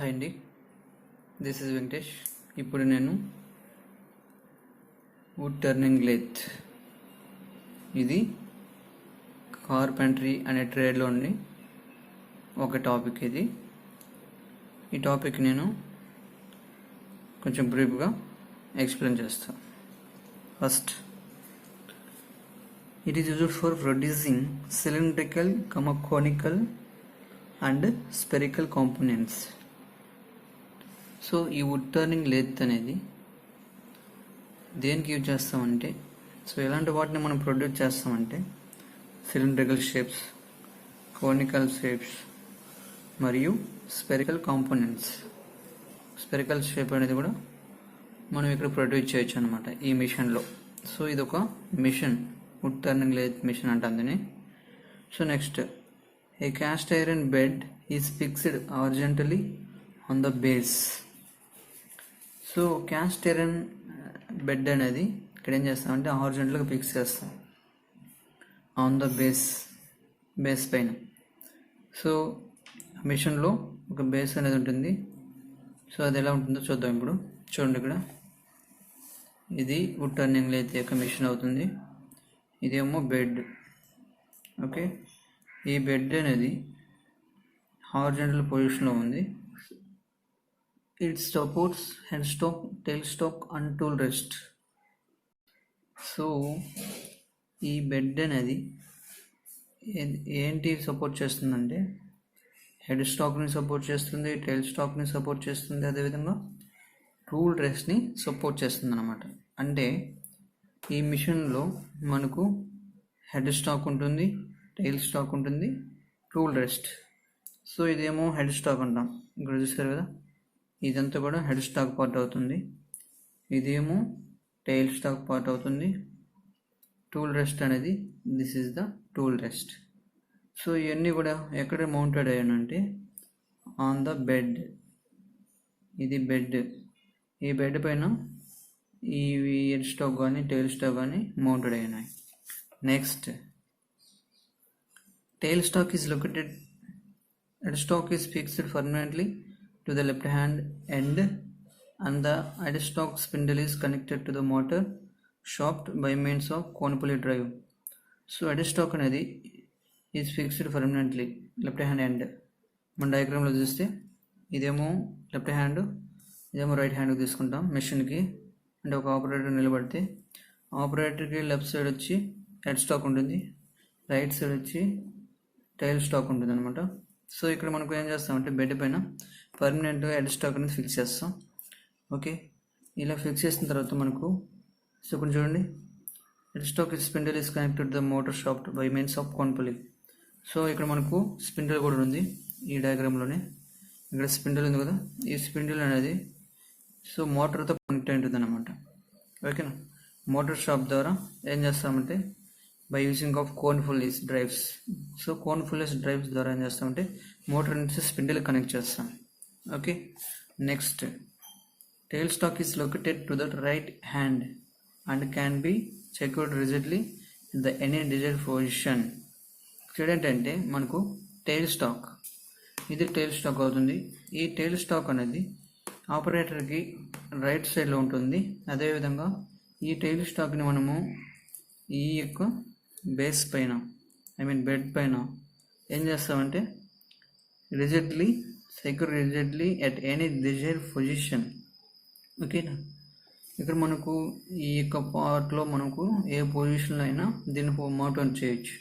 Hi అండి, this is Venkatesh. ఇప్పుడు నేను వుడ్ టర్నింగ్ లేత్, ఇది కార్పెంటరీ అనే ట్రేడ్లో ఉండి ఒక టాపిక్. ఈ టాపిక్ నేను కొంచెం బ్రీఫ్గా ఎక్స్ప్లెయిన్ చేస్తాను. First, it is used for producing cylindrical, conical and spherical components. So ఈ వుడ్ టర్నింగ్ లేత్ అనేది దేనికి యూజ్ చేస్తామంటే, సో ఎలాంటి వాటిని మనం ప్రొడ్యూస్ చేస్తామంటే సిలిండ్రికల్ షేప్స్, కోనికల్ షేప్స్ మరియు స్పెరికల్ కాంపోనెంట్స్. స్పెరికల్ షేప్ అనేది కూడా మనం ఇక్కడ ప్రొడ్యూస్ చేయొచ్చు అనమాట ఈ మిషన్లో. సో ఇది ఒక machine, wood turning lathe machine అంటుంది. So next, a cast iron bed is fixed horizontally on the base. So cast iron bed అనేది ఇక్కడ ఏం చేస్తామంటే హారిజాంటల్గా ఫిక్స్ చేస్తాం ఆన్ ద బేస్ పైన. సో మిషన్లో ఒక బేస్ అనేది ఉంటుంది. సో అది ఎలా ఉంటుందో చూద్దాం. ఇప్పుడు చూడండి, ఇక్కడ ఇది వుడ్ టర్నింగ్ లేత్ యొక్క మిషన్ అవుతుంది. ఇదేమో బెడ్. ఓకే, ఈ బెడ్ అనేది హారిజాంటల్ పొజిషన్లో ఉంది. It supports headstock, tailstock and tool rest. So ఈ బెడ్ అనేది ఏంటి సపోర్ట్ చేస్తుందంటే హెడ్ స్టాక్ని సపోర్ట్ చేస్తుంది, టైల్ స్టాక్ని సపోర్ట్ చేస్తుంది, అదేవిధంగా టూల్ రెస్ట్ని సపోర్ట్ చేస్తుంది అనమాట. అంటే ఈ మిషన్లో మనకు హెడ్ స్టాక్ ఉంటుంది, టైల్ స్టాక్ ఉంటుంది, టూల్ రెస్ట్. సో ఇదేమో హెడ్ స్టాక్ అంటాం, ఇక్కడ చూస్తారు కదా, ఇదంతా కూడా హెడ్ స్టాక్ పార్ట్ అవుతుంది. ఇదేమో టైల్ స్టాక్ పార్ట్ అవుతుంది. టూల్ రెస్ట్ అనేది this is the tool rest. So ఇవన్నీ కూడా ఎక్కడ మౌంటెడ్ అయ్యానంటే ఆన్ ద బెడ్. ఇది బెడ్. ఈ బెడ్ పైన ఈ హెడ్ స్టాక్ కానీ టైల్ స్టాక్ కానీ మౌంటెడ్ అయినాయి. Next, tile stock is located, head stock is fixed permanently to the left hand end and the headstock spindle is connected to the motor shaft by means of cone pulley drive. So headstock అనేది is fixed permanently left hand end. మన డయాగ్రామ్లో చూస్తే ఇదేమో left hand, ఇదేమో right హ్యాండ్కి తీసుకుంటాం మెషిన్కి. అంటే ఒక operator నిలబడితే ఆపరేటర్కి లెఫ్ట్ సైడ్ వచ్చి హెడ్ స్టాక్ ఉంటుంది, రైట్ సైడ్ వచ్చి టైల్ స్టాక్ ఉంటుంది అనమాట. సో ఇక్కడ మనకు ఏం చేస్తామంటే బెడ్ పైన పర్మనెంట్గా హెడ్ స్టాక్ అనేది ఫిక్స్ చేస్తాం. ఓకే, ఇలా ఫిక్స్ చేసిన తర్వాత మనకు సో ఇక్కడ చూడండి, head stock spindle is connected the motor shaft by means of cone pulley. So ఇక్కడ మనకు స్పిండిల్ కూడా ఉంది ఈ డయాగ్రామ్లోనే. ఇక్కడ స్పిండిల్ ఉంది కదా, ఈ స్పిండిల్ అనేది సో మోటార్తో కనెక్ట్ అయి ఉంటుంది అనమాట. ఓకేనా, మోటార్ షాఫ్ట్ ద్వారా ఏం చేస్తామంటే by using of cone pulleys drives. So cone pulleys drives ద్వారా ఏం చేస్తామంటే మోటార్ నుంచి స్పిండిల్ కనెక్ట్ చేస్తాం. Okay, next, tile stock is located to the right hand and can be secured rigidly in the any desired position. ఇక్కడ ఏంటంటే మనకు tile stock, ఇది tile stock అవుతుంది. ఈ టైల్ స్టాక్ అనేది ఆపరేటర్కి రైట్ సైడ్లో ఉంటుంది. అదేవిధంగా ఈ టైల్ స్టాక్ని మనము ఈ యొక్క బేస్ పైన, బెడ్ పైన ఏం చేస్తామంటే secure rigidly at any desired position. ఓకేనా, ఇక్కడ మనకు ఈ యొక్క పార్ట్లో మనకు ఏ పొజిషన్లో అయినా దీన్ని మౌంట్ చేయొచ్చు.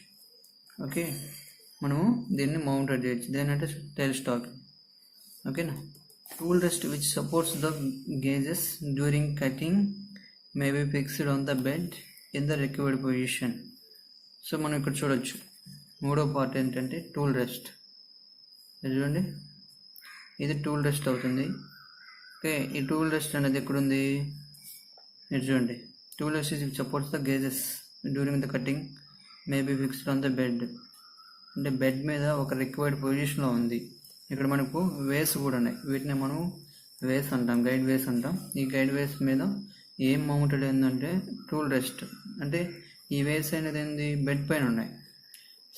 ఓకే, మనము దీన్ని మౌంటెడ్ చేయొచ్చు. దేనంటే టైల్ స్టాక్. ఓకేనా, tool rest which supports the gauges during cutting may be fixed on the bed in the required position. So మనం ఇక్కడ చూడొచ్చు, మూడో పార్ట్ ఏంటంటే టూల్ రెస్ట్. చూడండి, ఇది టూల్ రెస్ట్ అవుతుంది. ఓకే, ఈ టూల్ రెస్ట్ అనేది ఎక్కడుంది, మీరు చూడండి, tool rest is supports the gauges during the cutting may be fixed on the bed. అంటే బెడ్ మీద ఒక రిక్వైర్డ్ పొజిషన్లో ఉంది. ఇక్కడ మనకు వేస్ కూడా ఉన్నాయి, వీటిని మనం వేస్ అంటాం, గైడ్ వేస్ అంటాం. ఈ గైడ్ వేస్ మీద ఏం మౌంటెడ్ ఏంటంటే టూల్ రెస్ట్. అంటే ఈ వేస్ అనేది ఏంది, బెడ్ పైన ఉన్నాయి.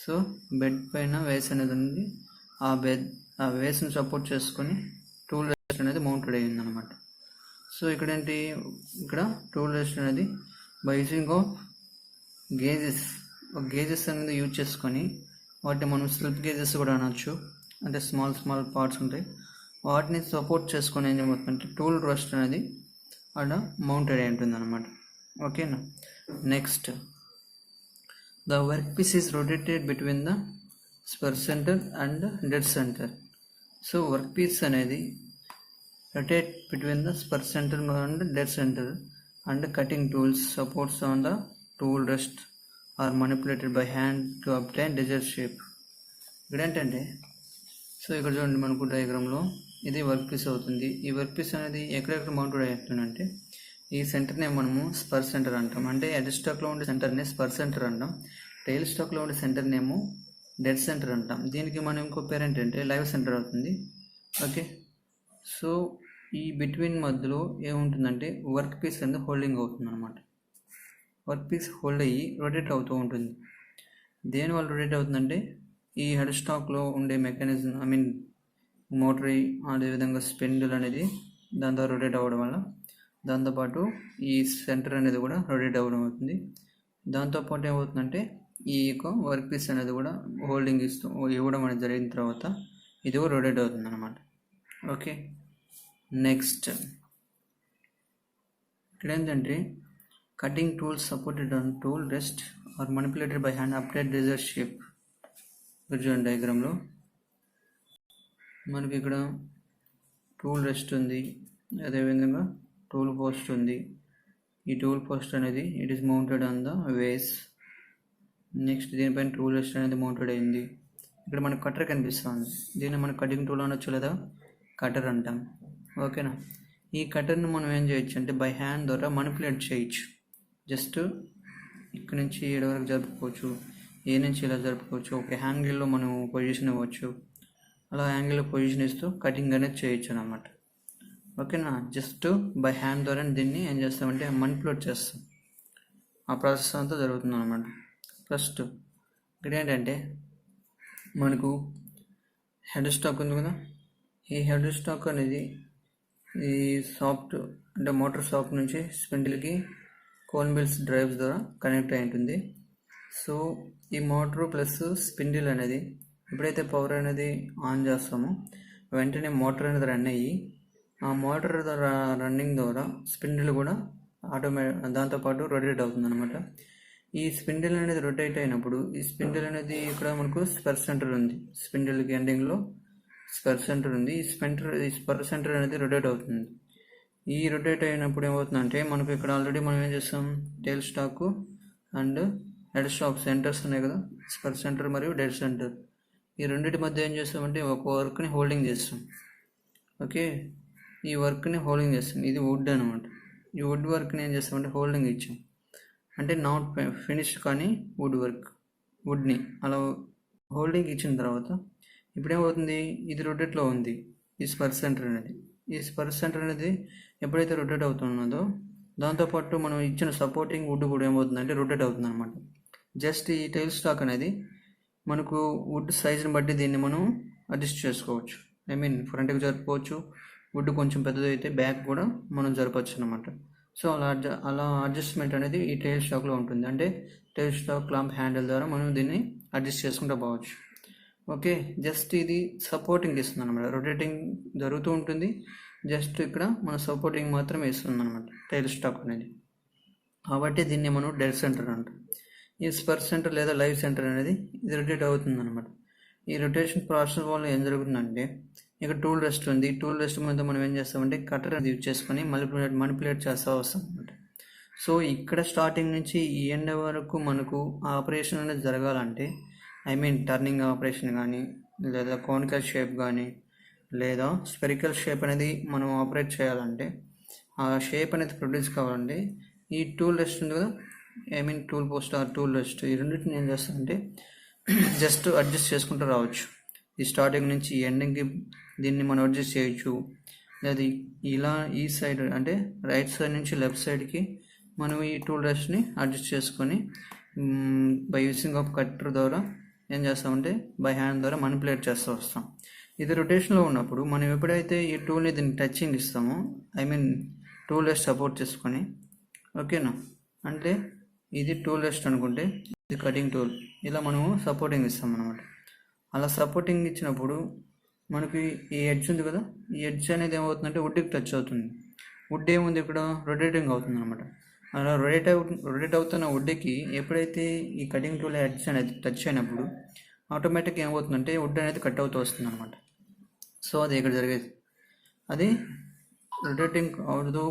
సో బెడ్ పైన వేస్ అనేది ఉంది. ఆ వేస్ని సపోర్ట్ చేసుకొని టూల్ అనేది మౌంటెడ్ అయ్యింది అనమాట. సో ఇక్కడ ఏంటి, ఇక్కడ టూల్ రెస్ట్ అనేది బై యూజింగ్ ఆఫ్ గేజెస్ అనేది యూజ్ చేసుకొని, వాటిని మనం స్లిప్ గేజెస్ కూడా అనొచ్చు, అంటే స్మాల్ పార్ట్స్ ఉంటాయి, వాటిని సపోర్ట్ చేసుకొని ఏం చేయబోతుందంటే టూల్ రెస్ట్ అనేది అక్కడ మౌంటెడ్ అయి ఉంటుంది అనమాట. ఓకేనా. Next, the work piece is rotated between the spur centre and dead centre. So work piece అనేది rotate between the spur center and dead center, and cutting tools supports on the tool rest are manipulated by hand to obtain desired shape. ఇక్కడ ఏంటంటే, so ఇక్కడ చూడండి మనకు డయాగ్రామ్లో ఇది work piece అవుతుంది. ఈ work piece అనేది ఎక్కడెక్కడ మౌంటెడ్ అవుతుందంటే, ఈ సెంటర్నే మనము స్పర్ సెంటర్ అంటాం, అంటే హెడ్ స్టాక్లో ఉండే సెంటర్నే స్పర్ సెంటర్ అంటాం, టైల్ స్టాక్లో ఉండే సెంటర్నేమో డెడ్ సెంటర్ అంటాం. దీనికి మనం ఇంకో పేరు ఏంటంటే లైవ్ సెంటర్ అవుతుంది. ఓకే. సో ఈ బిట్వీన్ మధ్యలో ఏముంటుందంటే వర్క్ పీస్ అనేది హోల్డింగ్ అవుతుంది అనమాట. వర్క్ పీస్ హోల్డ్ అయ్యి రొటేట్ అవుతూ ఉంటుంది. దేనివల్ల రొటేట్ అవుతుందంటే, ఈ హెడ్ స్టాక్లో ఉండే మెకానిజం, మోటరీ, అదేవిధంగా స్పెండిల్ అనేది దాని ద్వారా రొటేట్ అవ్వడం వల్ల, దాంతోపాటు ఈ సెంటర్ అనేది కూడా రొటేట్ అవ్వడం అవుతుంది. దాంతోపాటు ఏమవుతుందంటే ఈ యొక్క వర్క్ పీస్ అనేది కూడా హోల్డింగ్ ఇవ్వడం అనేది జరిగిన తర్వాత ఇది కూడా రొటేట్ అవుతుంది అనమాట. ఓకే. నెక్స్ట్, ఇక్కడ ఏంటంటే cutting tools supported on tool rest or manipulated by hand update desire shape. చూడండి డయాగ్రామ్లో మనకి ఇక్కడ టూల్ రెస్ట్ ఉంది, అదేవిధంగా టూల్ పోస్ట్ ఉంది. ఈ టూల్ పోస్ట్ అనేది it is mounted on the ways. Next దీనిపైన టూల్ రెస్ట్ అనేది మౌంటెడ్ అయింది. ఇక్కడ మనకు కటర్ కనిపిస్తుంది, దీన్ని మనం కటింగ్ టూల్ అనొచ్చు లేదా కటర్ అంటాం. ఓకేనా. ఈ కటర్ని మనం ఏం చేయొచ్చు అంటే బై హ్యాండ్ ద్వారా మనipulate చేయొచ్చు. జస్ట్ ఇక్కడ నుంచి ఏడు వరకు జరుపుకోవచ్చు, ఏ నుంచి ఇలా జరుపుకోవచ్చు, ఒక యాంగిల్లో మనం పొజిషన్ ఇవ్వచ్చు, అలా యాంగిల్లో పొజిషన్ ఇస్తూ కటింగ్ అనేది చేయొచ్చు అనమాట. ఓకేనా. జస్ట్ బై హ్యాండ్ ద్వారా దీన్ని ఏం చేస్తామంటే మనipulate చేస్తాం. ఆ ప్రాసెస్ అంతా జరుగుతుంది అనమాట. ఫస్ట్ ఇక్కడ ఏంటంటే మనకు హెడ్ స్టాక్ ఉంది కదా, ఈ హెడ్ స్టాక్ అనేది ఈ సాఫ్ట్ అంటే మోటార్ షాప్ నుంచి స్పిండిల్కి కోన్ బిల్స్ డ్రైవ్స్ ద్వారా కనెక్ట్ అయి ఉంటుంది. సో ఈ మోటార్ ప్లస్ స్పిండిల్ అనేది ఎప్పుడైతే పవర్ అనేది ఆన్ చేస్తామో వెంటనే మోటార్ అనేది రన్ అయ్యి, ఆ మోటార్ రన్నింగ్ ద్వారా స్పిండిల్ కూడా దాంతోపాటు రొటేట్ అవుతుంది అనమాట. ఈ స్పిండిల్ అనేది రొటేట్ అయినప్పుడు ఈ స్పిండిల్ అనేది ఇక్కడ మనకు స్పర్ సెంటర్ ఉంది, స్పిండిల్కి ఎండింగ్లో స్పర్ సెంటర్ ఉంది. ఈ స్పర్ సెంటర్ అనేది రొటేట్ అవుతుంది. ఈ రొటేట్ అయినప్పుడు ఏమవుతుందంటే మనకు ఇక్కడ ఆల్రెడీ మనం ఏం చేస్తాం, tile stock and head stock centres ఉన్నాయి కదా, స్పర్ సెంటర్ మరియు డెడ్ సెంటర్. ఈ రెండింటి మధ్య ఏం చేస్తామంటే ఒక వర్క్ని హోల్డింగ్ చేస్తాం. ఓకే. ఈ వర్క్ని హోల్డింగ్ చేస్తాం. ఇది వుడ్ అనమాట. ఈ వుడ్ వర్క్ని ఏం చేస్తామంటే హోల్డింగ్ ఇచ్చాం, అంటే నాట్ ఫినిష్డ్ కానీ వుడ్ని అలా హోల్డింగ్ ఇచ్చిన తర్వాత ఇప్పుడు ఏమవుతుంది, ఇది రొటేట్లో ఉంది ఈ స్పర్ సెంటర్ అనేది. ఈ స్పర్ సెంటర్ అనేది ఎప్పుడైతే రొటేట్ అవుతున్నదో దాంతోపాటు మనం ఇచ్చిన సపోర్టింగ్ వుడ్ కూడా ఏమవుతుందంటే రొటేట్ అవుతుంది అనమాట. జస్ట్ ఈ టైల్ స్టాక్ అనేది మనకు వుడ్ సైజుని బట్టి దీన్ని మనం అడ్జస్ట్ చేసుకోవచ్చు. ఫ్రంట్కి జరుపుకోవచ్చు, వుడ్ కొంచెం పెద్దదైతే బ్యాక్ కూడా మనం జరపచ్చు అనమాట. సో అలా అడ్జస్ట్మెంట్ అనేది ఈ టైల్ స్టాక్లో ఉంటుంది. అంటే టైల్ స్టాక్ క్లాంప్ హ్యాండిల్ ద్వారా మనం దీన్ని అడ్జస్ట్ చేసుకుంటూ పోవచ్చు. ఓకే. జస్ట్ ఇది సపోర్టింగ్ ఇస్తుంది అనమాట, రొటేటింగ్ జరుగుతూ ఉంటుంది, జస్ట్ ఇక్కడ మన సపోర్టింగ్ మాత్రమే ఇస్తుంది అనమాట టైల్ స్టాక్ అనేది. కాబట్టి దీన్ని మనం డెడ్ సెంటర్ అంటాం. ఈ స్పర్ సెంటర్ లేదా లైవ్ సెంటర్ అనేది ఇది రొటేట్ అవుతుంది అనమాట. ఈ రొటేషన్ ప్రాసెస్ వల్ల ఏం జరుగుతుందంటే, ఇక్కడ టూల్ రెస్ట్ ఉంది, టూల్ రెస్ట్ మీద మనం ఏం చేస్తామంటే కటర్ అనేది యూజ్ చేసుకొని మనipulate చేస్తూ వస్తాం అనమాట. సో ఇక్కడ స్టార్టింగ్ నుంచి ఈ ఎండ్ వరకు మనకు ఆపరేషన్ అనేది జరగాలంటే టర్నింగ్ ఆపరేషన్ కానీ, లేదా కోనికల్ షేప్ కానీ, లేదా స్పెరికల్ షేప్ అనేది మనం ఆపరేట్ చేయాలంటే, ఆ షేప్ అనేది ప్రొడ్యూస్ కావాలంటే ఈ టూల్ రెస్ట్ ఉంది కదా, tool post or tool rest, ఈ రెండింటిని ఏం చేస్తామంటే జస్ట్ అడ్జస్ట్ చేసుకుంటూ రావచ్చు. ఈ స్టార్టింగ్ నుంచి ఎండింగ్కి దీన్ని మనం అడ్జస్ట్ చేయొచ్చు. లేదా ఇలా ఈ సైడ్ అంటే రైట్ సైడ్ నుంచి లెఫ్ట్ సైడ్కి మనం ఈ టూల్ రెస్ట్ని అడ్జస్ట్ చేసుకొని బై యూసింగ్ ఆఫ్ కట్టర్ ద్వారా ఏం చేస్తామంటే బై హ్యాండ్ ద్వారా మనipulate చేస్తూ వస్తాం. ఇది రొటేషన్లో ఉన్నప్పుడు మనం ఎప్పుడైతే ఈ టూల్ని దీన్ని టచింగ్ ఇస్తామో, I mean tool rest support చేసుకొని, ఓకేనా, అంటే ఇది టూల్ రెస్ట్ అనుకుంటే ఇది కటింగ్ టూల్, ఇలా మనము సపోర్టింగ్ ఇస్తాం అనమాట. అలా సపోర్టింగ్ ఇచ్చినప్పుడు మనకి ఈ ఎడ్జ్ ఉంది కదా, ఈ ఎడ్జ్ అనేది ఏమవుతుందంటే వుడ్కి టచ్ అవుతుంది. వుడ్ ఏముంది ఇక్కడ, రొటేటింగ్ అవుతుంది అనమాట. అలా రొటేట్ అవుతున్న వుడ్కి ఎప్పుడైతే ఈ కటింగ్ టూల్ ఎడ్జ్ అనేది టచ్ అయినప్పుడు ఆటోమేటిక్గా ఏమవుతుందంటే వుడ్ అనేది కట్ అవుతూ వస్తుంది అనమాట. సో అది ఇక్కడ జరిగేది, అది రొటేటింగ్ అవుతూ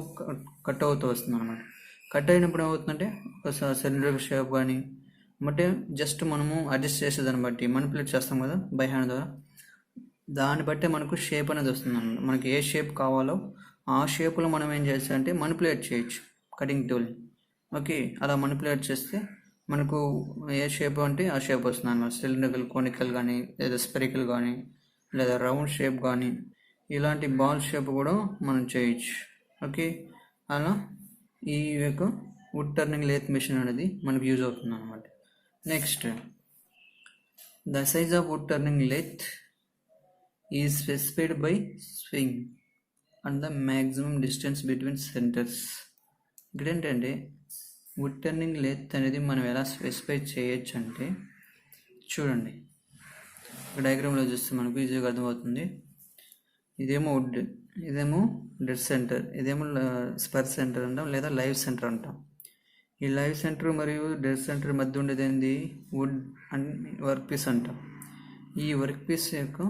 కట్ అవుతూ వస్తుంది అనమాట. కట్ అయినప్పుడు ఏమవుతుందంటే ఒక సిలిండర్ షేప్ కానీ, అంటే జస్ట్ మనము అడ్జస్ట్ చేసేదాన్ని బట్టి మనిపులేట్ చేస్తాం కదా బై హ్యాండ్ ద్వారా, దాన్ని బట్టే మనకు షేప్ అనేది వస్తుంది అనమాట. మనకి ఏ షేప్ కావాలో ఆ షేప్లో మనం ఏం చేయాల్సి అంటే మనిపులేట్ చేయొచ్చు కటింగ్ టూల్. ఓకే, అలా మనిపులేట్ చేస్తే మనకు ఏ షేప్ అంటే ఆ షేప్ వస్తుంది అన్నమాట. సిలిండర్, కోనికల్ కానీ, లేదా స్పెరికల్ కానీ, లేదా రౌండ్ షేప్ కానీ, ఇలాంటి బాల్ షేప్ కూడా మనం చేయొచ్చు. ఓకే, అలా ఈ యొక్క వుడ్ టర్నింగ్ లేత్ మెషిన్ అనేది మనకు యూజ్ అవుతుంది అనమాట. Next, the size of would turning lathe is specified by swing and the maximum distance between centres. ఇక్కడ ఏంటంటే వుడ్ టర్నింగ్ లేత్ అనేది మనం ఎలా స్పెసిఫై చేయొచ్చు అంటే, చూడండి ఇక్కడ డయాగ్రామ్లో చూస్తే మనకు ఈజీగా అర్థమవుతుంది. ఇదేమో వుడ్, ఇదేమో డెడ్ సెంటర్, ఇదేమో స్పర్ సెంటర్ అంటాం, లేదా లైవ్ సెంటర్ అంటాం. ఈ లైవ్ సెంటర్ మరియు డెడ్ సెంటర్ మధ్య ఉండేది ఏంది, వుడ్ అండ్ వర్క్ పీస్ అంటాం. ఈ వర్క్ పీస్ యొక్క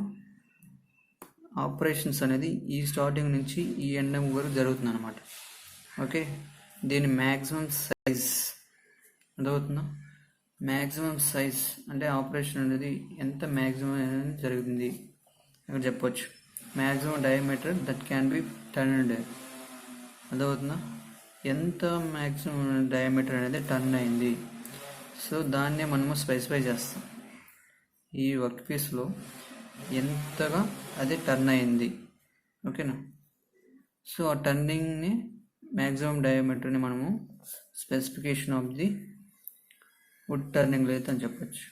ఆపరేషన్స్ అనేది ఈ స్టార్టింగ్ నుంచి ఈ ఎండింగ్ వరకు జరుగుతుంది అనమాట. ఓకే, దీని మ్యాక్సిమం సైజ్ అర్థమవుతుందా? మ్యాక్సిమం సైజ్ అంటే ఆపరేషన్ అనేది ఎంత మ్యాక్సిమం అనేది జరుగుతుంది ఇక్కడ చెప్పొచ్చు. Maximum diameter that can be turned, అర్థమవుతుందా? ఎంత మ్యాక్సిమం డయామీటర్ అనేది టర్న్ అయింది, సో దాన్నే మనము స్పెసిఫై చేస్తాం. ఈ వర్క్ పీస్లో ఎంతగా అది టర్న్ అయింది, ఓకేనా. సో ఆ టర్నింగ్ని మ్యాక్సిమం డయామీటర్ని మనము specification of the wood turning lathe అని చెప్పచ్చు.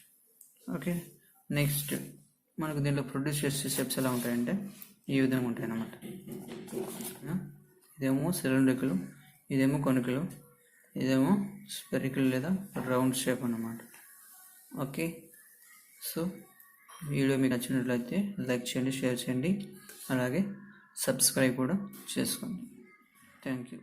ఓకే, నెక్స్ట్ మనకు దీంట్లో ప్రొడ్యూస్ చేసే స్టెప్స్ ఎలా ఉంటాయంటే ఈ విధంగా ఉంటాయి అన్నమాట. ఇదేమో సిలిండ్రికల్, ఇదేమో కొనికలు, ఇదేమో స్పెరికల్ లేదా రౌండ్ షేప్ అన్నమాట. ఓకే, సో వీడియో మీకు నచ్చినట్లయితే లైక్ చేయండి, షేర్ చేయండి, అలాగే సబ్స్క్రైబ్ కూడా చేసుకోండి. Thank you.